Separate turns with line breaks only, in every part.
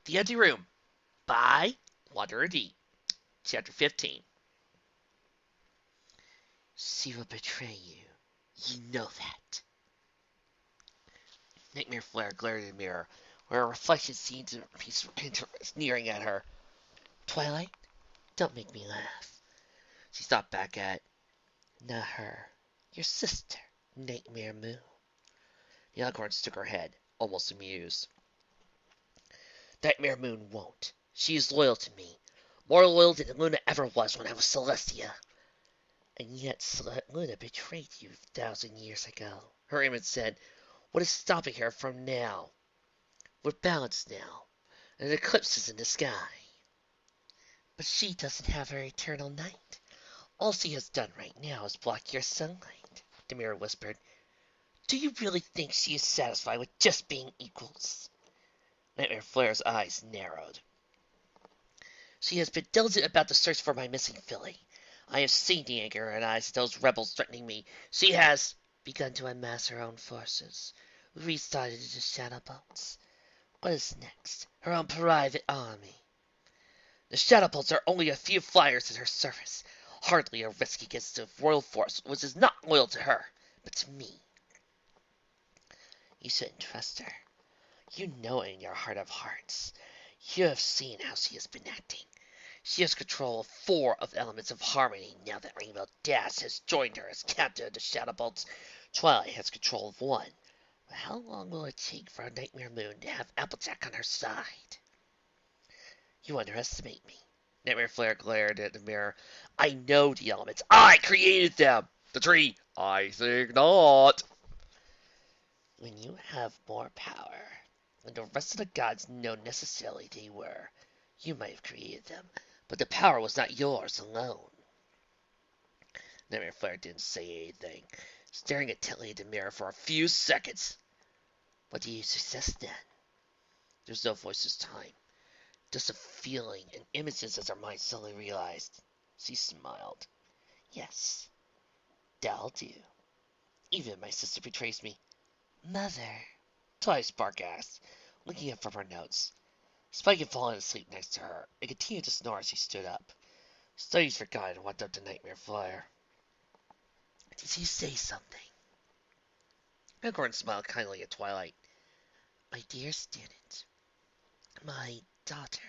The Empty Room by Wanderer D. Chapter 15. She will betray you. You know that. Nightmare Flare glared in the mirror, where a reflection seemed to be sneering at her. Twilight, don't make me laugh. She stopped back at, not her, your sister, Nightmare Moon. The Unicorn shook her head, almost amused. Nightmare Moon won't. She is loyal to me. More loyal than Luna ever was when I was Celestia. And yet Luna betrayed you 1,000 years ago. Her image said, what is stopping her from now? We're balanced now. An eclipse is in the sky. But she doesn't have her eternal night. All she has done right now is block your sunlight, the mirror whispered. Do you really think she is satisfied with just being equals? Nightmare Flare's eyes narrowed. She has been diligent about the search for my missing filly. I have seen the anger in her eyes of those rebels threatening me. She has begun to amass her own forces, restarted into shadow bolts. What is next? Her own private army. The shadow bolts are only a few flyers in her service, hardly a risk against the royal force, which is not loyal to her, but to me. You shouldn't trust her. You know it in your heart of hearts. You have seen how she has been acting. She has control of 4 of the elements of harmony now that Rainbow Dash has joined her as captain of the Shadow Bolts. Twilight has control of 1. But how long will it take for Nightmare Moon to have Applejack on her side? You underestimate me. Nightmare Flare glared at the mirror. I know the elements. I created them! The tree, I think not. When you have more power, and the rest of the gods know necessarily they were, you might have created them, but the power was not yours alone. Nightmare Flare didn't say anything, staring intently at the mirror for a few seconds. What do you suggest then? There's no voice this time, just a feeling and images as her mind suddenly realized. She smiled. Yes, that'll do. Even if my sister betrays me. Mother, Twilight Spark asked, looking up from her notes. Spike had fallen asleep next to her, and continued to snore as she stood up. Studies forgot and walked up to Nightmare Flare. Did you say something? Unicorn smiled kindly at Twilight. My dear student, my daughter,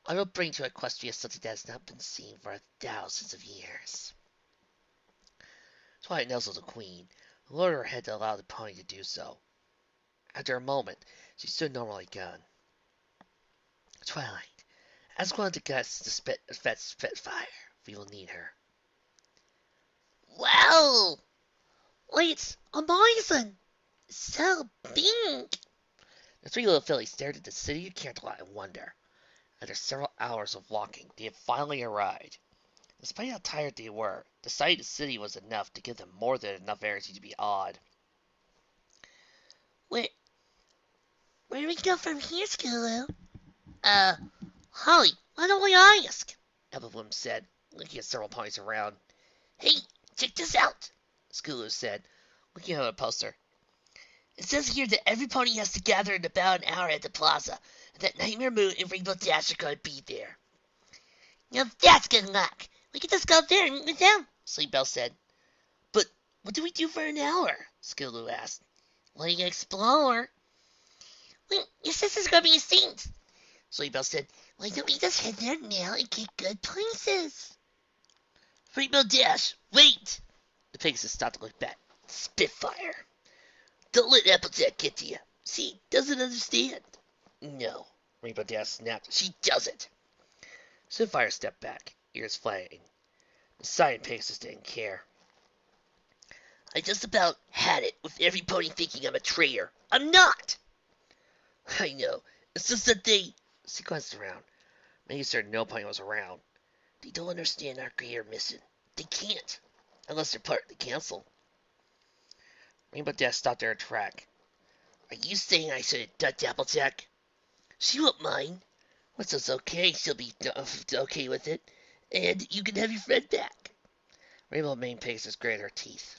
I will bring to Equestria something that has not been seen for thousands of years. Twilight nuzzled the Queen, who lowered her head to allow the pony to do so. After a moment, she stood normally again. Twilight, ask one of the guests to fetch Spitfire. We will need her. Wow! It's amazing! So big! The 3 little fillies stared at the city of Canterlot in wonder. After several hours of walking, they had finally arrived. Despite how tired they were, the sight of the city was enough to give them more than enough energy to be awed. Where do we go from here, Skulu? Holly, why don't we ask? Evelyn said, looking at several ponies around. Hey, check this out, Skulu said, looking at a poster. It says here that every pony has to gather in about an hour at the plaza, and that Nightmare Moon and Rainbow Dash are going to be there. Now that's good luck. We can just go up there and meet with them, Sleepbell said. But what do we do for an hour? Skulu asked. We can explore. Wait, your sister's going to be a saint, Sleepbell said. Why don't we just head there now and get good places? Rainbow Dash, wait! The Pegasus stopped to look back. Spitfire. Don't let Applejack get to you. She doesn't understand. No, Rainbow Dash snapped. She doesn't. Spitfire stepped back, ears flapping. The silent Pegasus didn't care. I just about had it with every pony thinking I'm a traitor. I'm not! I know. It's just that they... She glanced around, making certain no pony was around. They don't understand our greater mission. They can't, unless they're part of the council. Rainbow Dash stopped her track. Are you saying I should have ducked Applejack? She won't mind. Once it's okay, she'll be okay with it, and you can have your friend back. Rainbow Main Pegasus gritted her teeth.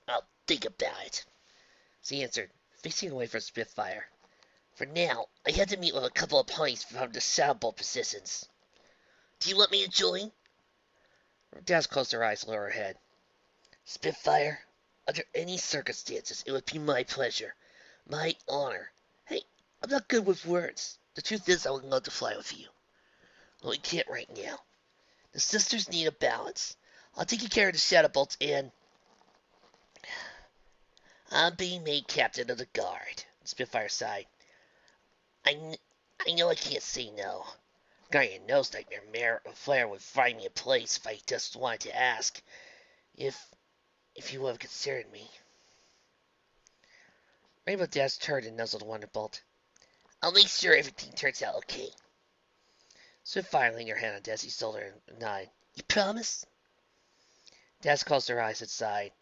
I'll think about it, she answered, facing away from Spitfire. For now, I have to meet with a couple of ponies from the Shadowbolt positions. Do you want me to join? Dash closed her eyes, lower her head. Spitfire, under any circumstances, it would be my pleasure. My honor. Hey, I'm not good with words. The truth is, I would love to fly with you. But we can't right now. The sisters need a balance. I'll take care of the Shadowbolts and... I'm being made captain of the guard. Spitfire sighed. I know I can't say no. Guardian knows Nightmare Flare would find me a place if I just wanted to ask. If you would have considered me. Rainbow Dash turned and nuzzled Wonderbolt. I'll make sure everything turns out okay. Spitfire leaned her hand on Desi's shoulder and nodded. You promise? Dash closed her eyes and sighed.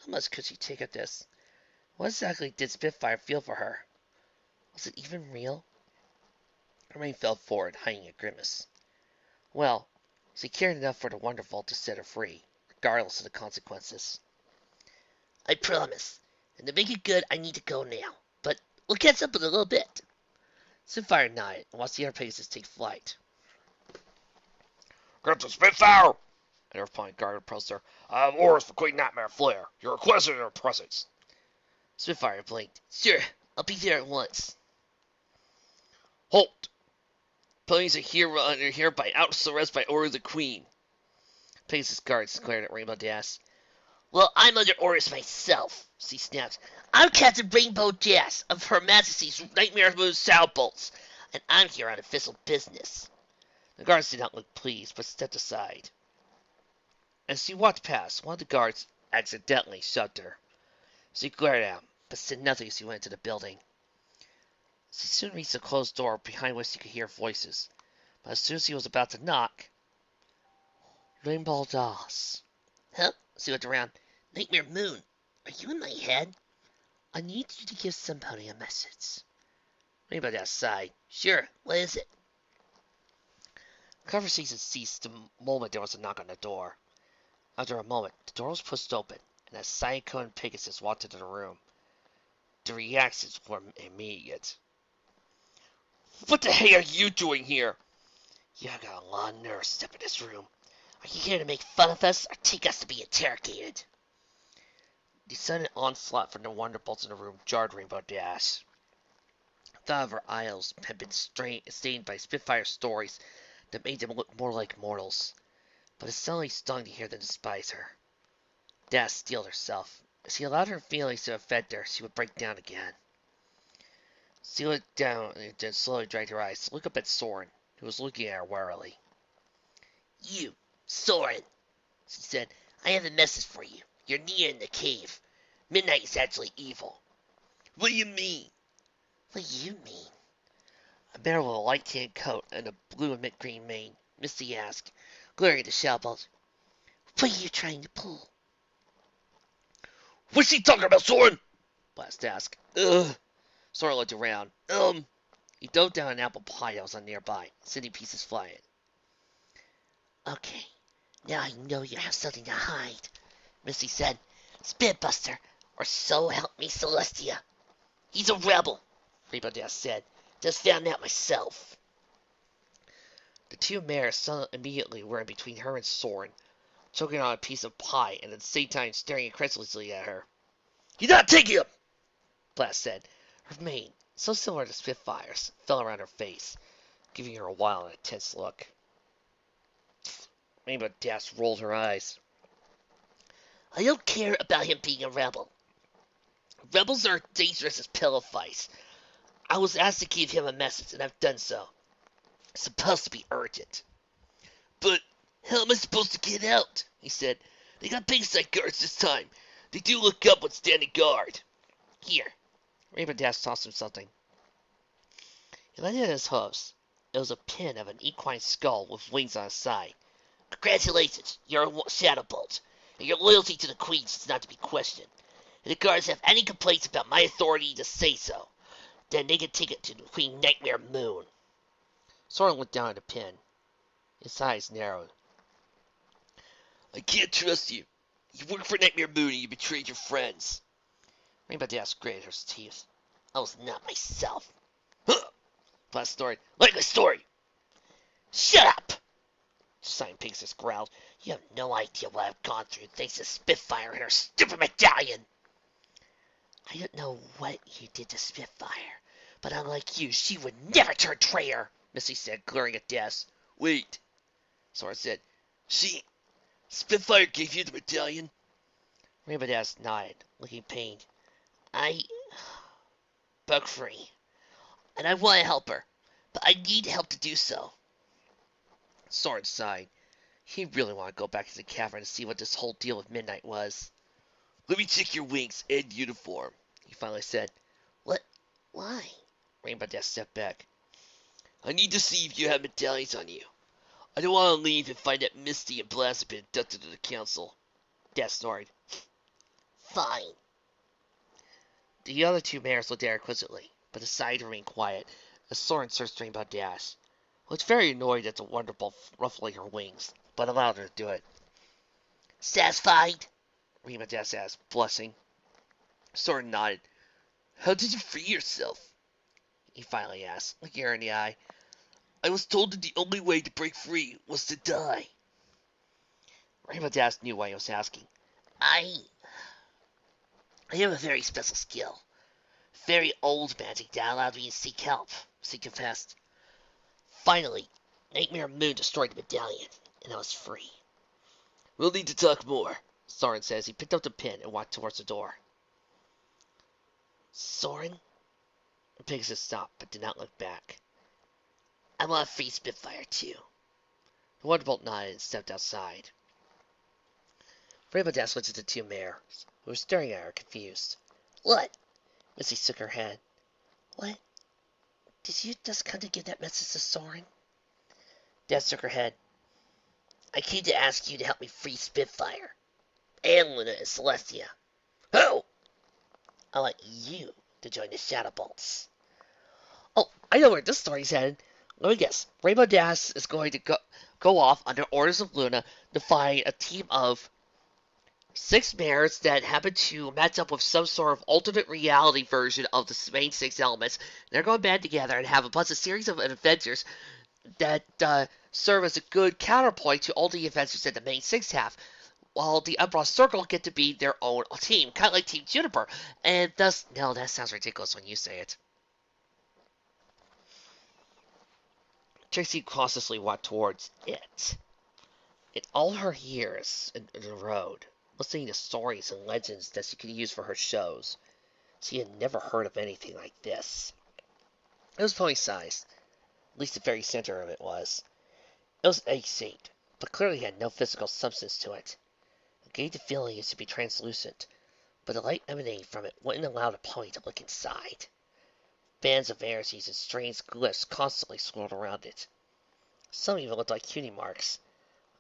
How much could she take of this? What exactly did Spitfire feel for her? Was it even real? Hermione fell forward, hiding a grimace. Well, she cared enough for the Wonderful to set her free, regardless of the consequences. I promise. And to make it good, I need to go now. But we'll catch up in a little bit. Spitfire nodded and watched the other Pegasus take flight.
Captain Spitfire! An Earthpine guard approached her. I have orders for Queen Nightmare Flare. You're requested in her presence.
Spitfire blinked. Sure, I'll be there at once.
Halt!
Ponies are here under hereby out arrest by order of the Queen. Pegasus guards glared at Rainbow Dash. Well, I'm under orders myself, she snapped. I'm Captain Rainbow Dash of Her Majesty's Nightmare Moon Shadowbolts, and I'm here on official business. The guards did not look pleased, but stepped aside. As she walked past, one of the guards accidentally shoved her. She glared at him, but said nothing as she went into the building. She soon reached a closed door behind which she could hear voices, but as soon as she was about to knock... Rainbow Dash. Huh? She looked around. Nightmare Moon, are you in my head? I need you to give somebody a message. Rainbow Dash sighed. Sure, what is it? Conversation ceased the moment there was a knock on the door. After a moment, the door was pushed open, and a Psycho Pegasus walked into the room. The reactions were immediate. What the hell are you doing here? You got a lot of nerve to step in this room. Are you here to make fun of us, or take us to be interrogated? The sudden onslaught from the Wonderbolts in the room jarred Rainbow Dash. Thought of her eyes had been stained by Spitfire stories that made them look more like mortals, but it suddenly stung to hear them despise her. Dash steeled herself. If she allowed her feelings to affect her, she would break down again. She looked down and then slowly dragged her eyes to look up at Soren, who was looking at her warily. You, Soren, she said, I have a message for you. You're near in the cave. Midnight is actually evil. What do you mean? What do you mean? A man with a light tan coat and a blue and mint green mane, Misty asked, glaring at the Shadowbolts. What are you trying to pull?
What's he talking about, Soren?
Blast asked. Soren looked around. He dove down an apple pie that was on nearby, sending pieces flying. Okay, now I know you have something to hide, Misty said. Spitbuster, or so help me Celestia. He's a rebel, Rainbow Dash said. Just found out myself. The two mares immediately were in between her and Soren, choking on a piece of pie and at the same time staring incredulously at her.
You're not taking him!
Blast said. Her mane, so similar to Spitfire's, fell around her face, giving her a wild and intense look. Rainbow Dash rolled her eyes. I don't care about him being a rebel. Rebels are dangerous as pillow fights. I was asked to give him a message, and I've done so. It's supposed to be urgent. But how am I supposed to get out? He said. They got big side guards this time. They do look up when standing guard. Here. Rainbow Dash tossed him something. He landed in his hooves. It was a pin of an equine skull with wings on its side. Congratulations, you're a Shadowbolt, and your loyalty to the Queen is not to be questioned. If the guards have any complaints about my authority to say so, then they can take it to the Queen Nightmare Moon. Soren looked down at the pin. His eyes narrowed. I can't trust you. You work for Nightmare Moon and you betrayed your friends. Rainbow Dash gritted her teeth. I was not myself.
Huh! Blast snorted. Like my story. Shut up! Giant Pegasus growled.
You have no idea what I've gone through thanks to Spitfire and her stupid medallion. I don't know what you did to Spitfire, but unlike you, she would never turn traitor,
Missy said, glaring at Des. Wait, Sora said. Spitfire gave you the medallion?
Rainbow Dash nodded, looking pained. I broke free, and I want to help her, but I need help to do so.
Sora sighed. He really wanted to go back to the cavern to see what this whole deal with Midnight was. Let me check your wings and uniform, he finally said.
What? Why?
Rainbow Dash stepped back. I need to see if you have medallions on you. I don't want to leave and find that Misty and Blast have been abducted to the council. Dash snorted.
Fine.
The other two mayors looked at her quizzically, but decided to remain quiet as Soren searched Rainbow Dash. Was very annoyed at the wonderful ruffling her wings, but allowed her to do it.
Satisfied?
Rainbow Dash asked, blushing. Soren nodded. How did you free yourself? He finally asked, looking her in the eye. I was told that the only way to break free was to die. Rainbow Dash knew why he was asking.
I have a very special skill. Very old magic that allowed me to seek help, she confessed. Finally, Nightmare Moon destroyed the medallion, and I was free.
We'll need to talk more, Soren said as he picked up the pin and walked towards the door.
Soren?
Pegasus stopped, but did not look back.
I want to free Spitfire, too.
The Wonderbolt nodded and stepped outside. Rainbow Dash looked at the two mayors, who were staring at her, confused.
What?
Missy shook her head.
What? Did you just come to give that message to Soren?
Dash shook her head.
I came to ask you to help me free Spitfire. And Luna and Celestia.
Who?
I want you to join the Shadow Bolts.
Oh, I know where this story's headed. Let me guess. Rainbow Dash is going to go off under orders of Luna to find a team of 6 mayors that happen to match up with some sort of alternate reality version of the main 6 elements. They're going to band together and have a bunch of series of adventures that serve as a good counterpoint to all the adventures that the main 6 have. While the Umbra Circle get to be their own team, kind of like Team Juniper. And thus, no, that sounds ridiculous when you say it. Trixie cautiously walked towards it. In all her years in the road, listening to stories and legends that she could use for her shows, she had never heard of anything like this. It was pony-sized. At least the very center of it was. It was egg-shaped, but clearly had no physical substance to it. It gave the feeling it should be translucent, but the light emanating from it wouldn't allow the pony to look inside. Bands of verities and strange glyphs constantly swirled around it. Some even looked like cutie marks.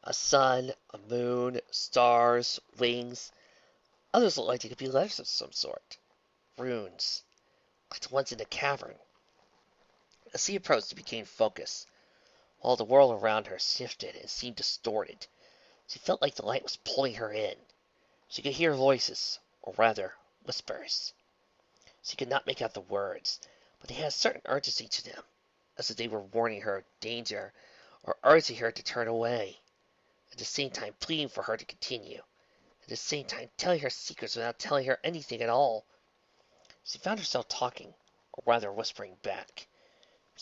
A sun, a moon, stars, wings. Others looked like they could be letters of some sort. Runes, like the ones in the cavern. As she approached, she became focused, while the world around her shifted and seemed distorted. She felt like the light was pulling her in. She could hear voices, or rather, whispers. She could not make out the words, but they had a certain urgency to them, as if they were warning her of danger, or urging her to turn away, at the same time pleading for her to continue, at the same time telling her secrets without telling her anything at all. She found herself talking, or rather whispering back.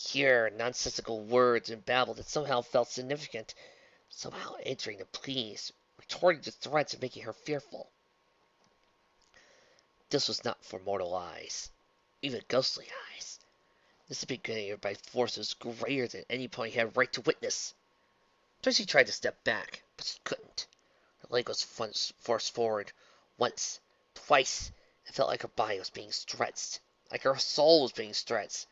Pure, nonsensical words and babble that somehow felt significant, somehow answering the pleas, retorting to threats and making her fearful. This was not for mortal eyes, even ghostly eyes. This had been given by forces greater than any pony had right to witness. Tracy tried to step back, but she couldn't. Her leg was forced forward once, twice. It felt like her body was being stretched, like her soul was being stretched.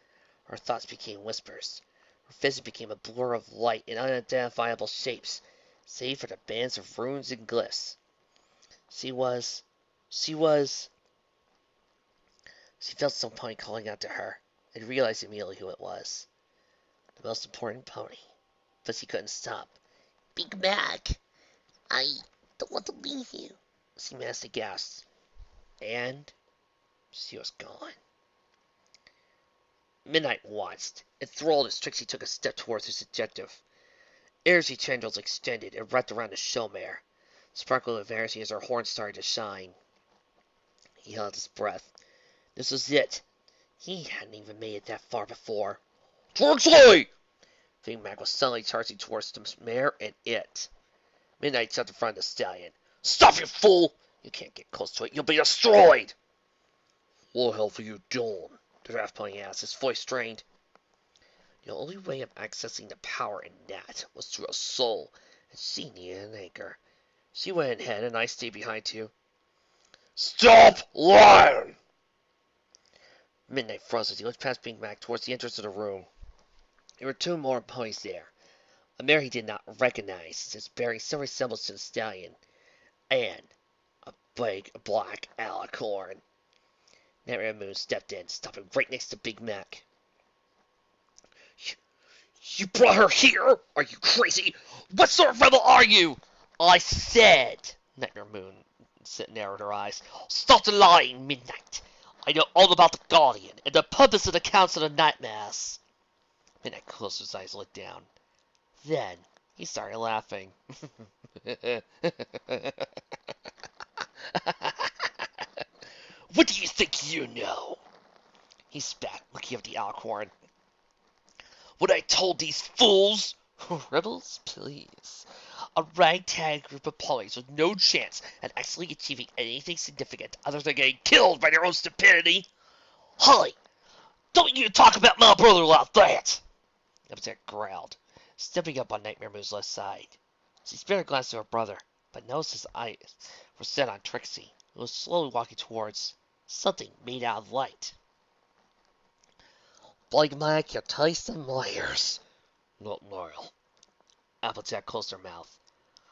Her thoughts became whispers. Her vision became a blur of light and unidentifiable shapes, save for the bands of runes and glyphs. She felt some pony calling out to her, and realized immediately who it was. The most important pony. But she couldn't stop.
Big Mac, I don't want to leave you,
she managed to gasp. And she was gone. Midnight watched, enthralled as Trixie took a step towards his objective. Energy tendrils extended and wrapped around the show mare, sparkling with energy as her horn started to shine. He held his breath. This was it. He hadn't even made it that far before. Trixie! Big Mac was suddenly charging towards the mare and it. Midnight jumped in front of the stallion. Stop, you fool! You can't get close to it. You'll be destroyed! What the hell are you doing? The draft pony asked, his voice strained. The only way of accessing the power in that was through a soul, and she needed an anchor. She went ahead, and I stayed behind too. Stop lying! Midnight froze as he looked past Big Mac towards the entrance of the room. There were two more ponies there. A mare he did not recognize, as bearing some resemblance to the stallion, and a big black alicorn. Nightmare Moon stepped in, stopping right next to Big Mac. You brought her here? Are you crazy? What sort of rebel are you? I said, Nightmare Moon narrowed her eyes. Stop the lying, Midnight. I know all about the Guardian and the purpose of the Council of Nightmares. Midnight closed his eyes and looked down. Then he started laughing. What do you think you know? He spat, looking at the Alcorn. What I told these fools? Rebels, please. A ragtag group of ponies with no chance at actually achieving anything significant other than getting killed by their own stupidity. Holly, don't you talk about my brother like that! Applejack growled, stepping up on Nightmare Moon's left side. She spared a glance to her brother, but noticed his eyes were set on Trixie, who was slowly walking towards something made out of light. Big Mac, you're tasting liars. Not now. Applejack closed her mouth.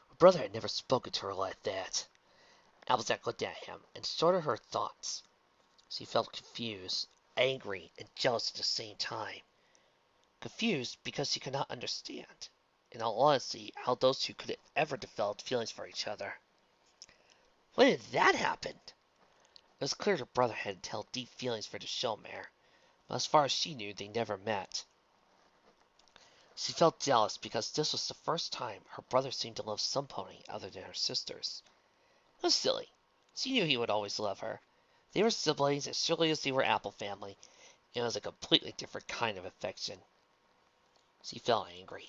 Her brother had never spoken to her like that. Applejack looked at him and sorted her thoughts. She felt confused, angry, and jealous at the same time. Confused because she could not understand, in all honesty, how those two could have ever developed feelings for each other. When did that happen? It was clear her brother had held deep feelings for the show mare, but as far as she knew, they never met. She felt jealous because this was the first time her brother seemed to love some pony other than her sisters. It was silly. She knew he would always love her. They were siblings as surely as they were Apple family. It was a completely different kind of affection. She felt angry.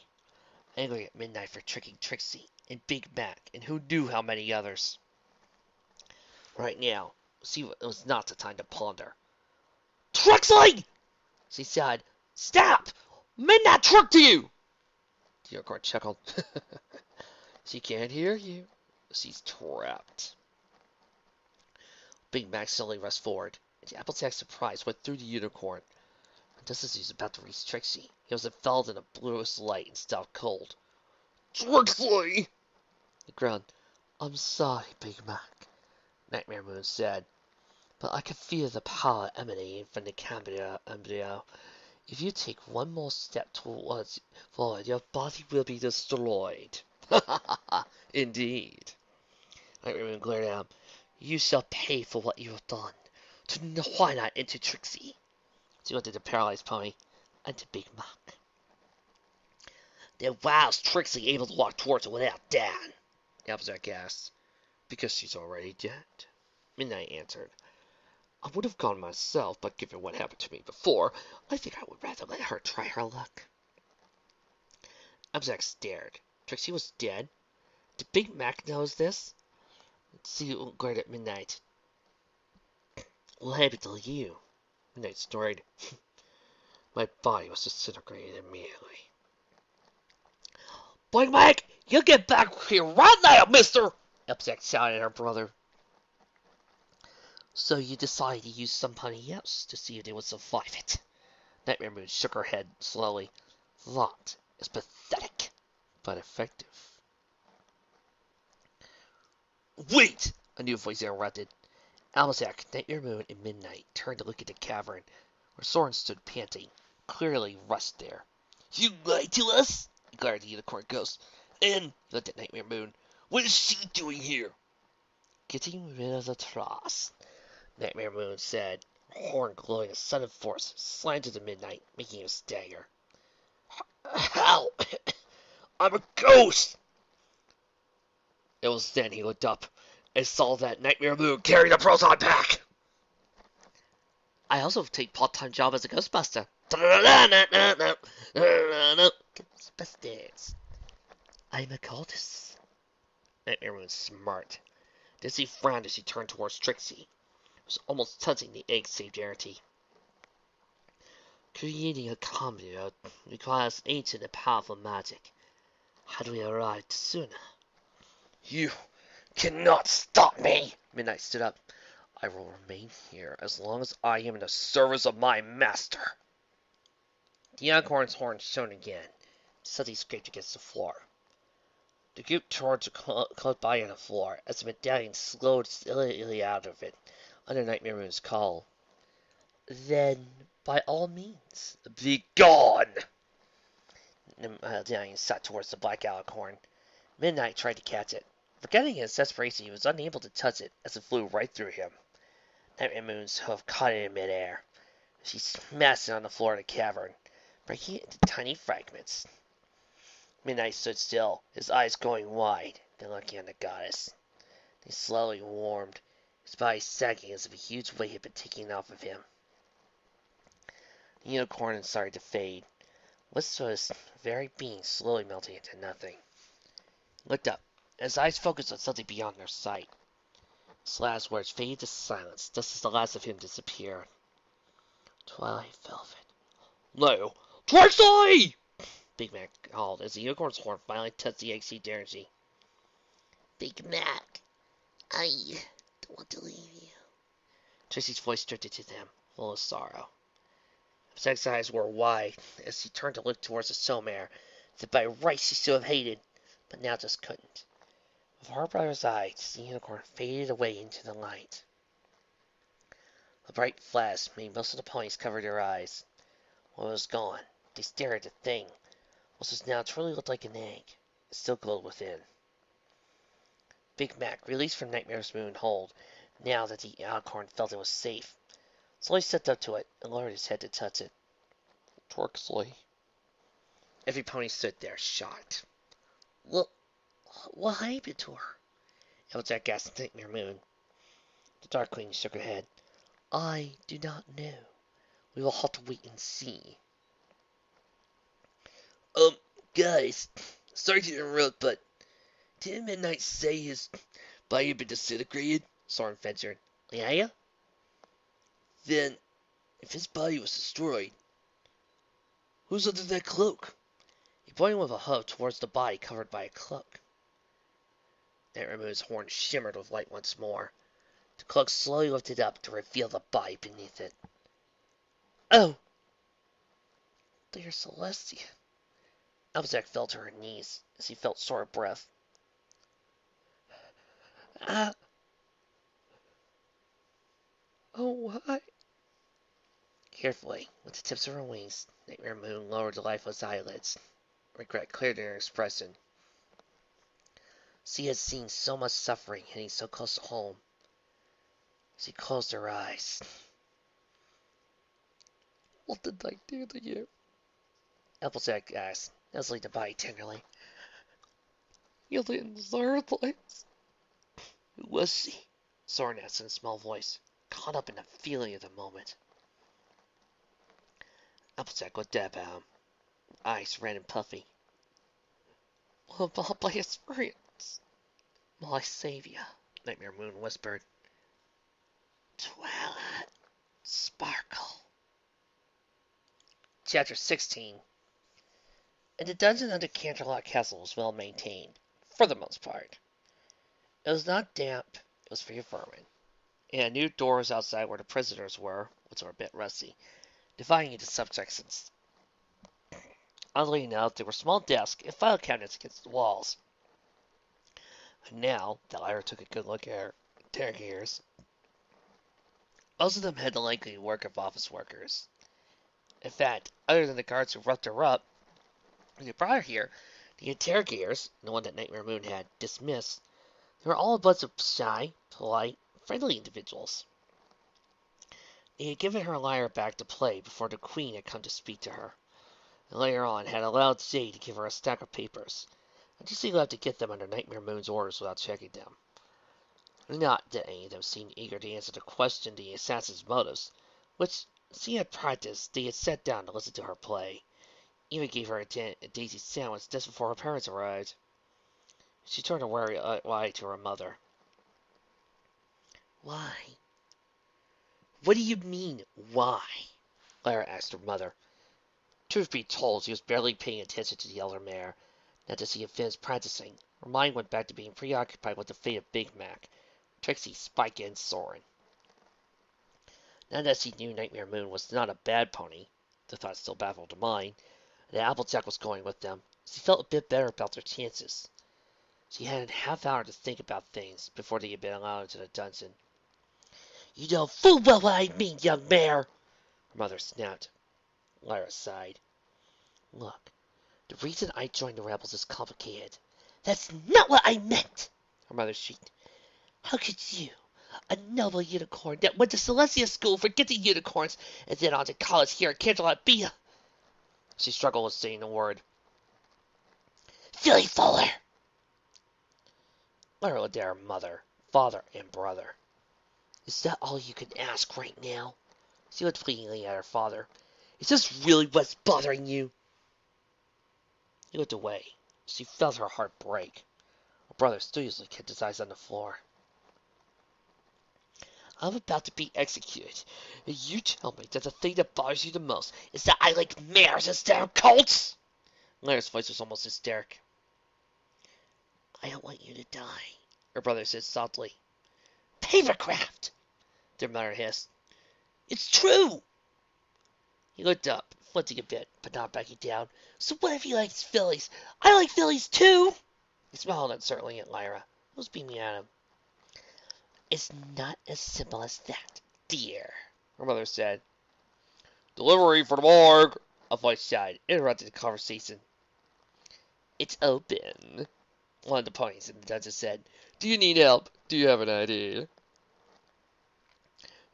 Angry at Midnight for tricking Trixie and Big Mac and who knew how many others. Right now, it was not the time to ponder. Trixie! She said, Stop! Midnight tricked you! The unicorn chuckled. She can't hear you. She's trapped. Big Mac suddenly rushed forward, and to Applejack's surprise went through the unicorn. And just as he was about to reach Trixie, he was enveloped in a bluish light and stopped cold. Trixie! He groaned. I'm sorry, Big Mac, Nightmare Moon said, but I can feel the power emanating from the embryo. If you take one more step forward, your body will be destroyed. Indeed. Nightmare Moon glared at him. You shall pay for what you have done. Why not into Trixie? She looked at the paralyzed pony and to Big Mac. Then why's Trixie able to walk towards it without Dan? Applejack asked. Because she's already dead, Midnight answered. I would have gone myself, but given what happened to me before, I think I would rather let her try her luck. Applejack stared. Trixie was dead? Did Big Mac knows this? She glared at Midnight. What happened to you? Midnight snorted. My body was disintegrated immediately. Big Mac, you get back here right now, mister! Applejack shouted at her brother. So you decided to use somebody else to see if they would survive it. Nightmare Moon shook her head slowly. That is pathetic, but effective. Wait! A new voice interrupted. Applejack, Nightmare Moon, and Midnight turned to look at the cavern, where Soren stood panting, clearly rushed there. You lied to us? He glared at the unicorn ghost. And he looked at Nightmare Moon. What is she doing here? Getting rid of the trust, Nightmare Moon said. horn glowing a sudden force, slammed into midnight, making him stagger. How? I'm a ghost! It was then he looked up and saw that Nightmare Moon carrying the proton pack! I also take part-time job as a Ghostbuster. Ghostbusters. I'm a cultist. Nightmare Moon smirked. Dizzy frowned as he turned towards Trixie, who was almost touching the egg-shaped entity. Creating a combo requires ancient and powerful magic. Had we arrived sooner? You cannot stop me! Midnight stood up. I will remain here as long as I am in the service of my master. The unicorn's horn shone again. Suddenly scraped against the floor. The group turned to close by on the floor as the medallion slowed slowly out of it under Nightmare Moon's call. Then, by all means, be gone! The medallion sat towards the black alicorn. Midnight tried to catch it. Forgetting his desperation, he was unable to touch it as it flew right through him. Nightmare Moon's hoof caught it in midair. She smashed it on the floor of the cavern, breaking it into tiny fragments. Midnight stood still, his eyes going wide, then looking at the goddess. They slowly warmed, his body sagging as if a huge weight had been taken off of him. The unicorn started to fade. Wistful's very being slowly melting into nothing. He looked up, and his eyes focused on something beyond their sight. His last words faded to silence, just as the last of him disappeared. Twilight velvet. No! Trixie! Big Mac called as the unicorn's horn finally touched the egg-shaped energy.
Big Mac, I don't want to leave you.
Trixie's voice drifted to them, full of sorrow. Zach's eyes were wide as he turned to look towards the Somare that by rights she should have hated, but now just couldn't. Before her brother's eyes, the unicorn faded away into the light. A bright flash made most of the ponies cover their eyes. When it was gone, they stared at the thing, which was now truly looked like an egg. It still glowed within. Big Mac, released from Nightmare's moon hold, now that the alicorn felt it was safe, slowly stepped up to it and lowered his head to touch it. Torxley. Every pony stood there, shocked.
What happened to her?
Applejack asked Nightmare Moon. The Dark Queen shook her head.
I do not know.
We will have to wait and see.
Guys, sorry to interrupt, but didn't Midnight say his body had been disintegrated?
Soren ventured.
Yeah? Then, if his body was destroyed, who's under that cloak?
He pointed with a hoof towards the body covered by a cloak. Nightmare Moon's horn shimmered with light once more. The cloak slowly lifted up to reveal the body beneath it.
Oh! Dear Celestia.
Applejack fell to her knees as he felt short of breath.
Oh, why?
Carefully, with the tips of her wings, Nightmare Moon lowered the lifeless eyelids. Regret cleared in her expression. She had seen so much suffering hitting so close to home. She closed her eyes.
What did I do to you?
Applejack asked, nuzzling the body tenderly.
You didn't deserve this.
Who was she? Soren asked in a small voice, caught up in the feeling of the moment. Applejack looked up at him, eyes red and puffy.
What about my experience?
My savior, Nightmare Moon whispered.
Twilight Sparkle.
Chapter 16. And the dungeon under Canterlot Castle was well maintained, for the most part. It was not damp, it was free of vermin, and new doors outside where the prisoners were, which were a bit rusty, dividing into subsections. Oddly enough, there were small desks and file cabinets against the walls. And now that Lyra took a good look at her interrogators, most of them had the likely work of office workers. In fact, other than the guards who roughed her up, when they brought her here, the interrogators, the one that Nightmare Moon had dismissed, they were all a bunch of shy, polite, friendly individuals. He had given her lyre back to play before the Queen had come to speak to her, and later on had allowed Jade to give her a stack of papers, and she seemed to have to get them under Nightmare Moon's orders without checking them. Not that any of them seemed eager to answer the question the assassin's motives, which, she had practiced, they had sat down to listen to her play. Even gave her a daisy sandwich just before her parents arrived. She turned a wary eye to her mother. Why? What do you mean, why? Lara asked her mother. Truth be told, she was barely paying attention to the elder mare. Now that she had finished practicing, her mind went back to being preoccupied with the fate of Big Mac, Trixie, Spike, and Soren. Now that she knew Nightmare Moon was not a bad pony, the thought still baffled her mind, and that Applejack was going with them, she felt a bit better about their chances. She had a half hour to think about things before they had been allowed into the dungeon. You know full well what I mean, young mare, her mother snapped. Lyra sighed. Look, the reason I joined the rebels is complicated. That's not what I meant, her mother shrieked. How could you, a noble unicorn that went to Celestia school for getting unicorns and then on to college here at Canterlot Bia? She struggled with saying the word. Silly Fuller! Lyra looked at her mother, father, and brother. Is that all you can ask right now? She looked pleadingly at her father. Is this really what's bothering you? He looked away. She felt her heart break. Her brother studiously kept his eyes on the floor. I'm about to be executed, and you tell me that the thing that bothers you the most is that I like mares instead of colts? Lyra's voice was almost hysteric. I don't want you to die, her brother said softly. Papercraft! Their mother hissed. It's true! He looked up, flinching a bit, but not backing down. So what if he likes fillies? I like fillies too! He smiled uncertainly at Lyra, who was beaming at him. It's not as simple as that, dear, her mother said. Delivery for the morgue, a voice shouted, interrupting the conversation. It's open, one of the ponies in the dungeon said. Do you need help? Do you have an idea?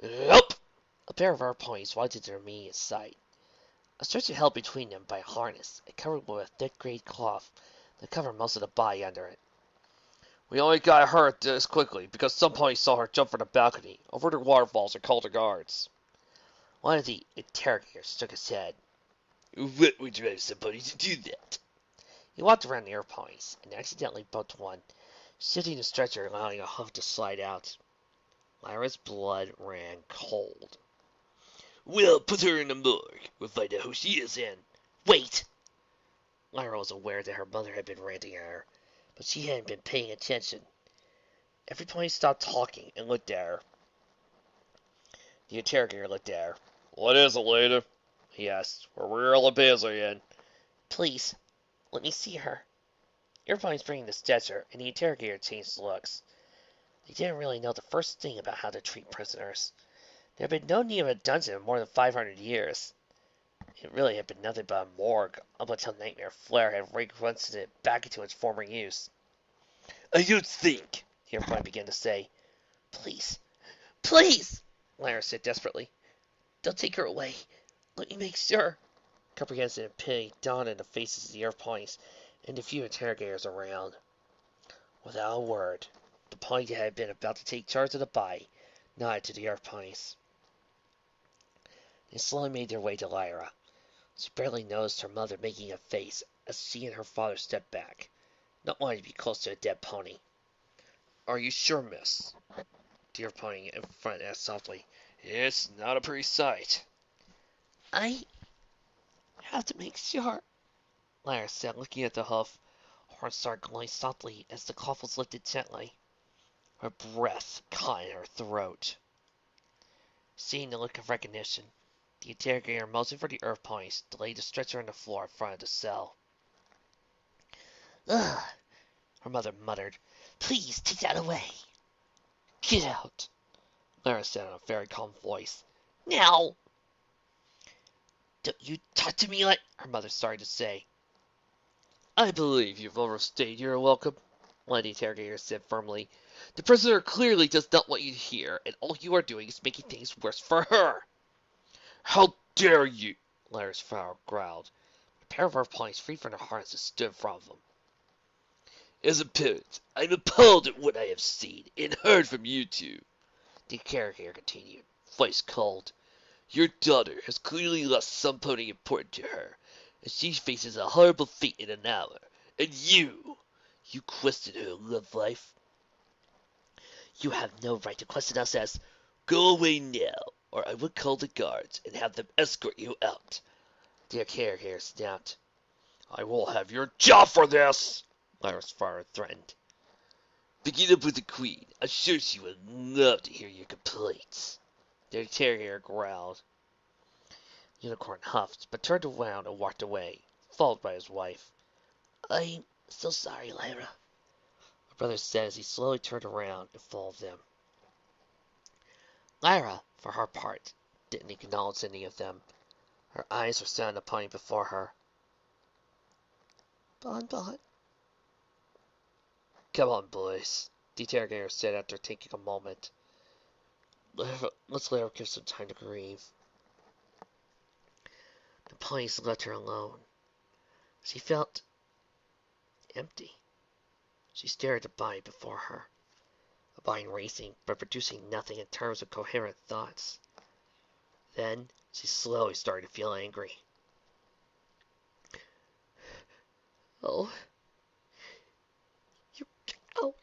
Nope! A pair of our ponies walked into their immediate sight. A stretcher held between them by a harness, and covered with a thick grey cloth that covered most of the body under it. We only got her this quickly because some ponies saw her jump from the balcony over the waterfalls and called the guards. One of the interrogators shook his head. What would drive somebody to do that? He walked around the air ponies and accidentally bumped one, shifting the stretcher and allowing a hoof to slide out. Lyra's blood ran cold. We'll put her in the morgue. We'll find out who she is in. Wait! Lyra was aware that her mother had been ranting at her, but she hadn't been paying attention. Every pony stopped talking and looked at her. The interrogator looked at her. What is it, lady? He asked. We're really busy, and... Please, let me see her. Everybody's bringing the stretcher, and the interrogator changed looks. They didn't really know the first thing about how to treat prisoners. There had been no need of a dungeon in more than 500 years. It really had been nothing but a morgue, up until Nightmare Flare had re-grunted it back into its former use. I don't think, the airplane began to say. Please, please, Lyra said desperately. Don't take her away. Let me make sure. Comprehension and pity dawned in the faces of the airplanes and the few interrogators around. Without a word, the pony that had been about to take charge of the body nodded to the airplanes. They slowly made their way to Lyra. She barely noticed her mother making a face as she and her father stepped back, not wanting to be close to a dead pony. Are you sure, miss? The air pony in front asked softly. It's not a pretty sight. I have to make sure, Lyra said, looking at the hoof. Horns started glowing softly as the cloth was lifted gently. Her breath caught in her throat. Seeing the look of recognition, the interrogator motioned for the earth ponies to lay the stretcher on the floor in front of the cell. Ugh, her mother muttered. Please take that away. Get out, Lyra said in a very calm voice. Now! Don't you talk to me like... her mother started to say. I believe you've overstayed your welcome, one of the interrogators said firmly. The prisoner clearly does not want you here, and all you are doing is making things worse for her. How dare you! Lyra's father growled. A pair of earth ponies free from their harnesses stood in front of them. As a parent, I'm appalled at what I have seen and heard from you two. The carrier continued, voice cold. Your daughter has clearly lost somebody important to her, and she faces a horrible fate in an hour. And you question her love life? You have no right to question us as, go away now, or I will call the guards and have them escort you out. The carrier snapped. I will have your jaw for this, Lyra's father threatened. Begin up with the queen. I'm sure she would love to hear your complaints. The terrier growled. Unicorn huffed, but turned around and walked away, followed by his wife. I'm so sorry, Lyra, her brother said as he slowly turned around and followed them. Lyra, for her part, didn't acknowledge any of them. Her eyes were set on the pony before her. Bon Bon. Come on, boys, the interrogator said after taking a moment. Let's let her give some time to grieve. The ponies left her alone. She felt empty. She stared at the body before her, a body racing but producing nothing in terms of coherent thoughts. Then she slowly started to feel angry. Oh, you coward,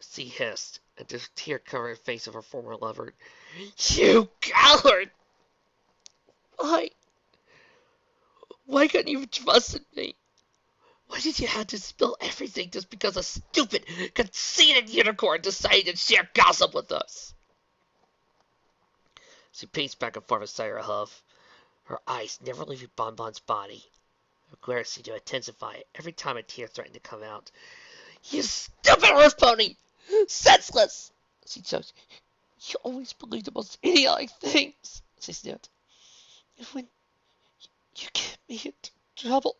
she hissed, and the tear-covered face of her former lover. You coward! Why? Why couldn't you have trusted me? Why did you have to spill everything just because a stupid, conceited unicorn decided to share gossip with us? She paced back and forth beside her hoof, her eyes never leaving Bon Bon's body. Her glare seemed to intensify every time a tear threatened to come out. You stupid earth pony! Senseless! She choked. You always believe the most idiotic things, she sniffed. And when you get me into trouble,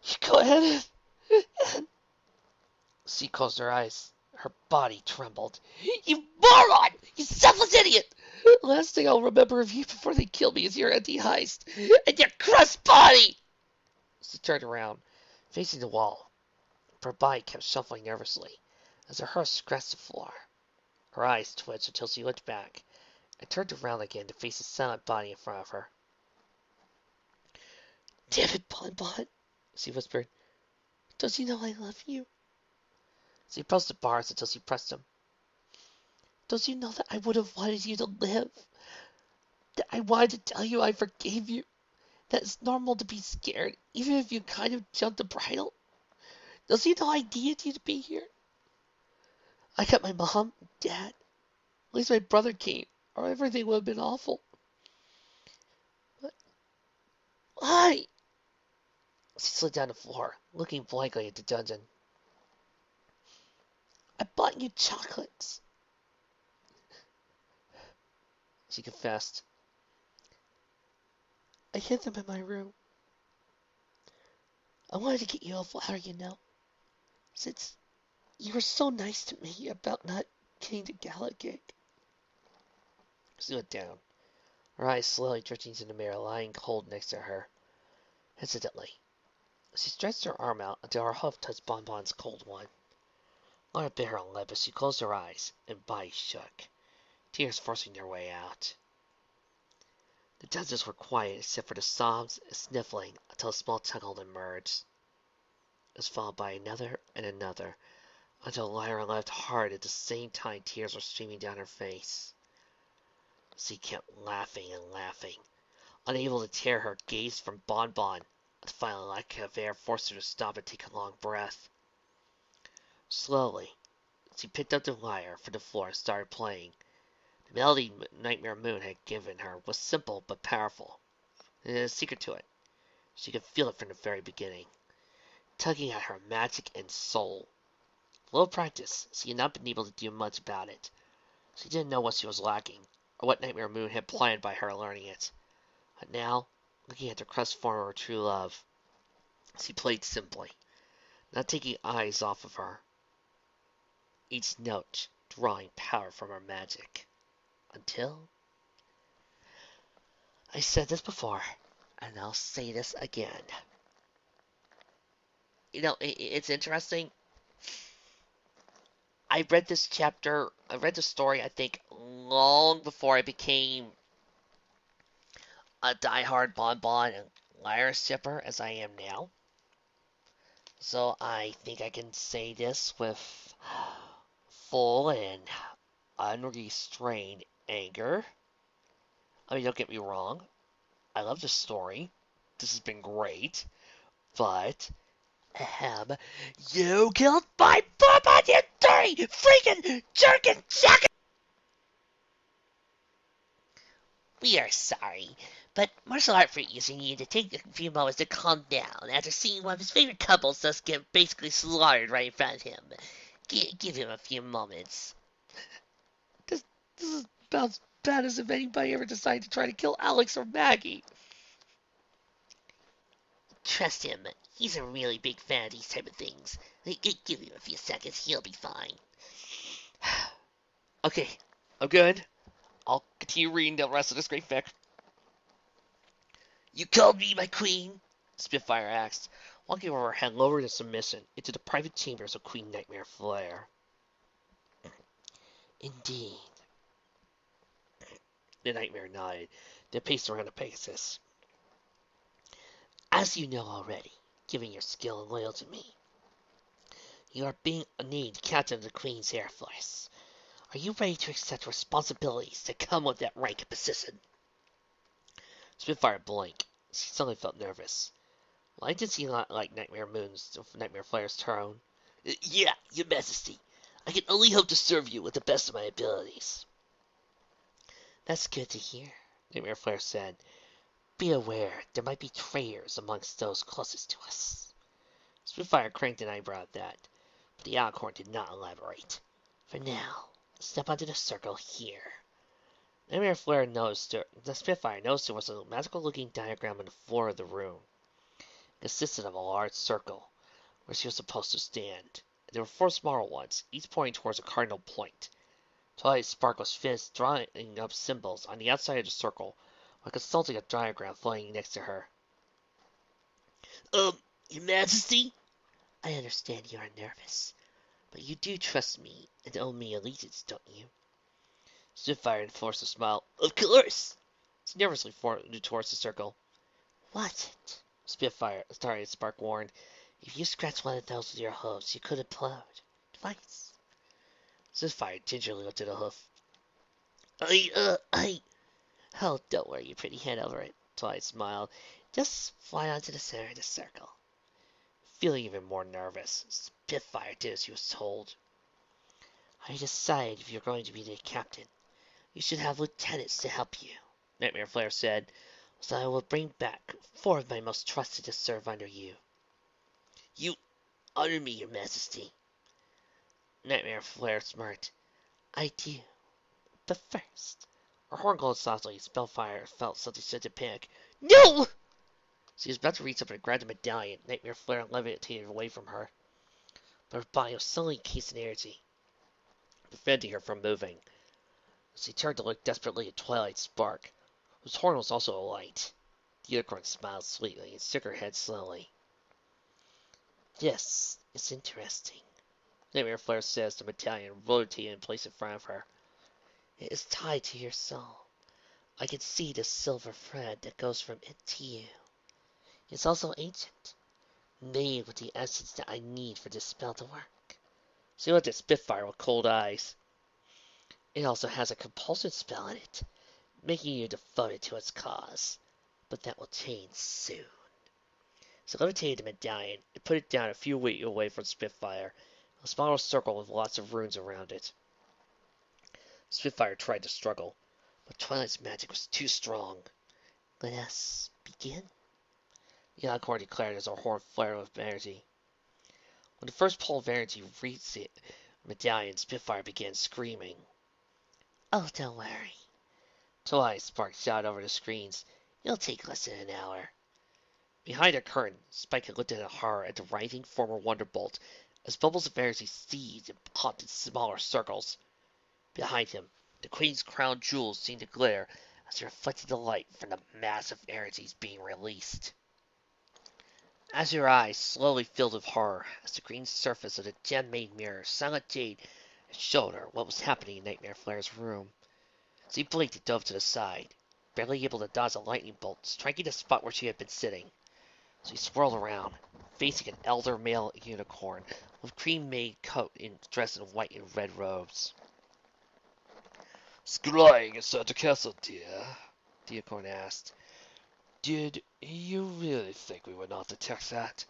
you go ahead and... She closed her eyes. Her body trembled. You moron! You selfless idiot! The last thing I'll remember of you before they kill me is your empty heist and your crushed body! She turned around, facing the wall. Her body kept shuffling nervously as her horse scratched the floor. Her eyes twitched until she looked back and turned around again to face the silent body in front of her. Damn it, Bon Bon, she whispered. Don't you know I love you? She approached the bars until she pressed them. Don't you know that I would have wanted you to live? That I wanted to tell you I forgave you? That it's normal to be scared, even if you kind of jumped the bridle? Don't you know I needed you to be here? I got my mom and dad. At least my brother came, or everything would have been awful. But why? She slid down the floor, looking blankly at the dungeon. I bought you chocolates, she confessed. I hid them in my room. I wanted to get you a flower, you know, since you were so nice to me about not getting the gala gig. She went down, her eyes slowly drifting to the mirror lying cold next to her. Hesitantly, she stretched her arm out until her hoof touched Bon Bon's cold one. Laura bit her lip as she closed her eyes, and body shook, tears forcing their way out. The dungeons were quiet except for the sobs and sniffling until a small chuckle emerged. It was followed by another and another, until Lyra laughed hard at the same time tears were streaming down her face. She kept laughing and laughing, unable to tear her gaze from Bon Bon, until finally lack of air forced her to stop and take a long breath. Slowly, she picked up the lyre from the floor and started playing. The melody Nightmare Moon had given her was simple but powerful. And there was a secret to it. She could feel it from the very beginning, tugging at her magic and soul. With little practice, she had not been able to do much about it. She didn't know what she was lacking, or what Nightmare Moon had planned by her learning it. But now, looking at the crust form of her true love, she played simply, not taking eyes off of her, each note drawing power from her magic. Until I said this before, and I'll say this again. You know, it's interesting. I read this story, I think, long before I became a diehard Bonbon and Lyra shipper as I am now. So I think I can say this with full and unrestrained anger. I mean, don't get me wrong. I love this story. This has been great. But, you killed my Bonbon, you dirty freaking jerkin jacket!
We are sorry, but Martial Art Freak is need to take a few moments to calm down after seeing one of his favorite couples just get basically slaughtered right in front of him. Give him a few moments.
This is about as bad as if anybody ever decided to try to kill Alex or Maggie.
Trust him. He's a really big fan of these type of things. Give him a few seconds. He'll be fine.
Okay, I'm good. I'll continue reading the rest of this great fic.
You called me my queen?
Spitfire asked, walking over her head lowered in submission into the private chambers of Queen Nightmare Flare.
Indeed.
The Nightmare nodded, then paced around the Pegasus.
As you know already, given your skill and loyalty to me, you are being named captain of the Queen's Air Force. Are you ready to accept responsibilities that come with that rank and position?
Spitfire blinked. She suddenly felt nervous. Why did she not like Nightmare Flare's tone?
Yeah, Your Majesty. I can only hope to serve you with the best of my abilities. That's good to hear,
Nightmare Flare said.
Be aware, there might be traitors amongst those closest to us.
Spitfire cranked an eyebrow at that, but the Alicorn did not elaborate.
For now, step onto the circle here.
Nightmare the Spitfire noticed there was a magical-looking diagram on the floor of the room. It consisted of a large circle, where she was supposed to stand. There were 4 smaller ones, each pointing towards a cardinal point. Twilight Sparkle's fist drawing up symbols on the outside of the circle, while consulting a diagram floating next to her.
Your Majesty? I understand you are nervous, but you do trust me and owe me allegiance, don't you?
Spitfire enforced a smile.
Of course!
She nervously moved towards the circle.
Watch it,
Spark warned.
If you scratch one of those with your hooves, you could implode. Twice.
Spitfire gingerly lifted a hoof.
Oh, don't worry your pretty head over it, Twilight smiled. Just fly onto the center of the circle.
Feeling even more nervous, Spitfire did as she was told.
I decide if you're going to be the captain, you should have lieutenants to help you,
Nightmare Flare said.
So I will bring back 4 of my most trusted to serve under you. You honor me, Your Majesty.
Nightmare Flare smirked.
I do. But first...
Her horn glowed softly. Spitfire felt something sent to panic.
No!
She was about to reach up and grab the medallion. Nightmare Flare levitated away from her. But her body was suddenly encased in energy, preventing her from moving. She turned to look desperately at Twilight Spark, whose horn was also alight. The unicorn smiled sweetly and shook her head slowly.
This is interesting,
Nightmare Flare says the medallion rotated and placed in front of her.
It is tied to your soul. I can see the silver thread that goes from it to you. It's also ancient, made with the essence that I need for this spell to work.
She looked at Spitfire with cold eyes.
It also has a compulsion spell in it, making you devoted to its cause. But that will change soon.
She levitated the medallion and put it down a few feet away from Spitfire, a small circle with lots of runes around it. Spitfire tried to struggle, but Twilight's magic was too strong.
Let us begin,
the Unicorn declared as her horn flared with energy. When the first pulse of energy reached the medallion, Spitfire began screaming.
Oh, don't worry.
Twilight Spark shouted over the screens.
It'll take less than an hour.
Behind a curtain, Spike had looked in horror at the writhing former Wonderbolt as bubbles of energy seized and popped in smaller circles. Behind him, the Queen's crown jewels seemed to glare as it reflected the light from the massive energies being released. As your eyes slowly filled with horror, as the green surface of the gem-made mirror silent Jade showed her what was happening in Nightmare Flare's room. As he blinked and dove to the side, barely able to dodge a lightning bolt, striking the spot where she had been sitting. So he swirled around, facing an elder male unicorn with cream-made coat and dressed in white and red robes.
Scrying inside the castle, dear? The unicorn asked. Did you really think we would not detect that?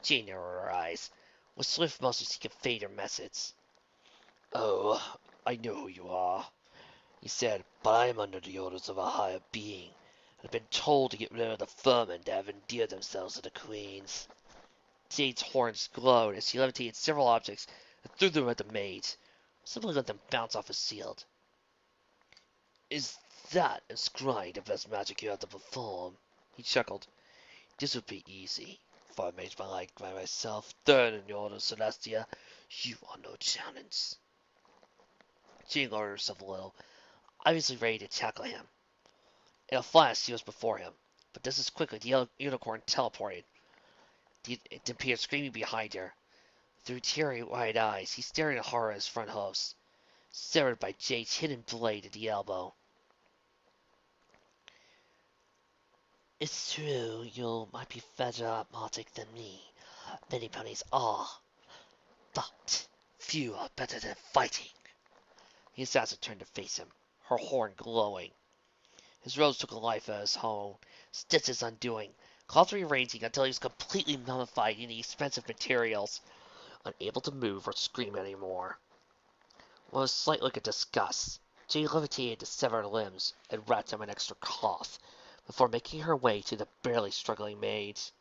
Jade narrowed her eyes, with swift motions he conveyed her message.
Oh, I know who you are, he said, but I am under the orders of a higher being, and have been told to get rid of the vermin that have endeared themselves to the queens.
Jade's horns glowed as she levitated several objects and threw them at the maids, simply let them bounce off his shield.
Is that and scrying the best magic you have to perform?
He chuckled.
This would be easy. If I made my life by myself, third in the order of Celestia, you are no challenge.
Jade lowered herself a little, obviously ready to tackle him. In a flash, she was before him, but just as quickly the unicorn teleported. It appeared screaming behind her. Through teary-wide eyes, he stared in horror at his front host, severed by Jade's hidden blade at the elbow.
It's true, you might be better at magic than me. Many ponies are. But few are better than fighting.
The assassin turned to face him, her horn glowing. His rose took a life of his own, stitches undoing, cloth rearranging until he was completely mummified in the expensive materials, unable to move or scream anymore. With a slight look of disgust, Jade levitated the severed limbs and wrapped them in extra cloth, before making her way to the barely struggling maids.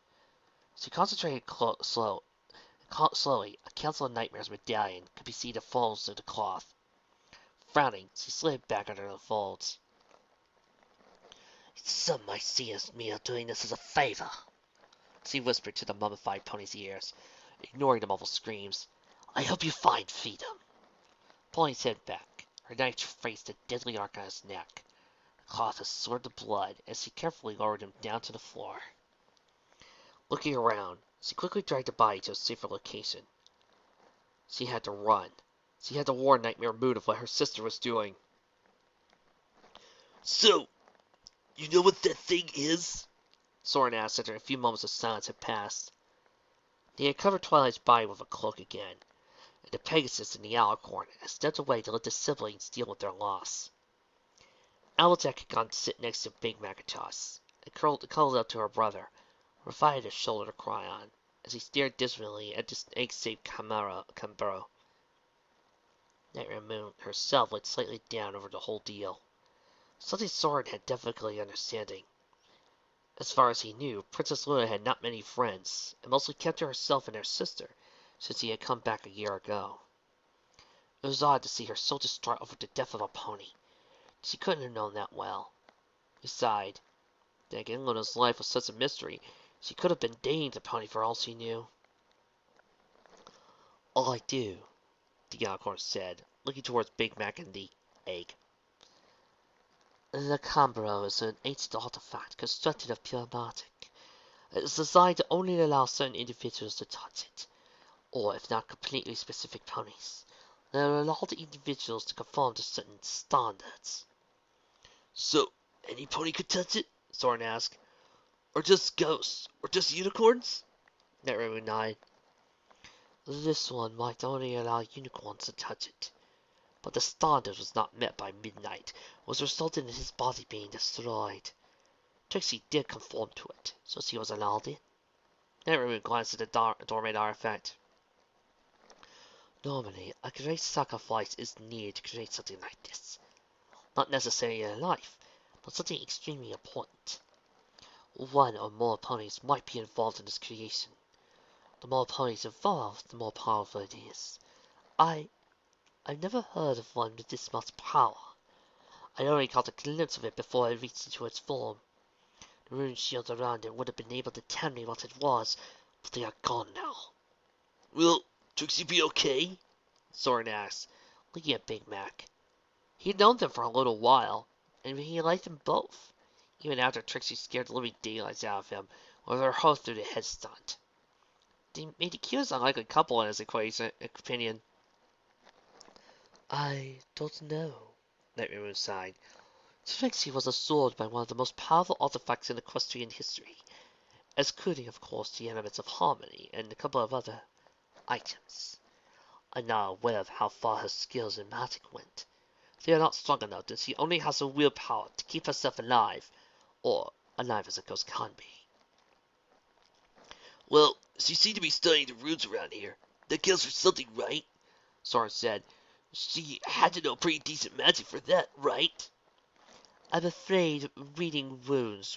She concentrated slowly. A Council of Nightmares medallion could be seen to folds through the cloth. Frowning, she slid back under the folds.
Some might see me doing this as a favor,
She whispered to the mummified pony's ears, ignoring the muffled screams.
I hope you find freedom.
Pulling his head back, her knife traced a deadly arc on his neck. The cloth absorbed the blood as she carefully lowered him down to the floor. Looking around, she quickly dragged the body to a safer location. She had to run. She had to warn Nightmare Moon of what her sister was doing.
So, you know what that thing is?
Soren asked after a few moments of silence had passed. They had covered Twilight's body with a cloak again, and the Pegasus and the Alicorn had stepped away to let the siblings deal with their loss. Owljack had gone to sit next to Big Macintosh, and cuddled up to her brother, provided a shoulder to cry on, as he stared dismally at this egg-shaped chimera. Nightmare Moon herself looked slightly down over the whole deal. Something Soren had difficulty understanding. As far as he knew, Princess Luna had not many friends, and mostly kept to herself and her sister, since he had come back a year ago. It was odd to see her so distraught over the death of a pony. She couldn't have known that well. He sighed. Then again, Luna's life was such a mystery, she could have been dating the pony for all she knew.
All I do,
the unicorn said, looking towards Big Mac and the egg.
The Cambro is an ancient artifact constructed of pure magic. It is designed to only allow certain individuals to touch it, or if not completely specific ponies. They will allow the individuals to conform to certain standards.
So, any pony could touch it? Soren asked. Or just ghosts? Or just unicorns?
Nightmare nodded. This one might only allow unicorns to touch it. But the standard was not met by midnight, which resulted in his body being destroyed. Trixie did conform to it, so she was allowed in.
Nightmare glanced at the dormant artifact.
Normally, a great sacrifice is needed to create something like this. Not necessarily in life, but something extremely important. One or more ponies might be involved in this creation. The more ponies involved, the more powerful it is. I've never heard of one with this much power. I only caught a glimpse of it before it reached into its form. The rune shields around it would have been able to tell me what it was, but they are gone now.
Will Trixie be okay? Soren asked, looking at Big Mac. He'd known them for a little while,
and he liked them both, even after Trixie scared the living daylights out of him with her hoe through the head stunt. They made the cutest unlikely couple in his opinion.
I don't know, Nightmare Moon sighed.
Trixie was assaulted by one of the most powerful artifacts in equestrian history, excluding, of course, the elements of harmony and a couple of other items. I'm not aware of how far her skills in magic went. They are not strong enough that she only has the willpower to keep herself alive, or alive as a ghost can be.
Well, she seemed to be studying the runes around here. That counts for something, right? Sora said. She had to know pretty decent magic for that, right?
I'm afraid reading runes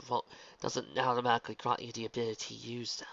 doesn't automatically grant you the ability to use them.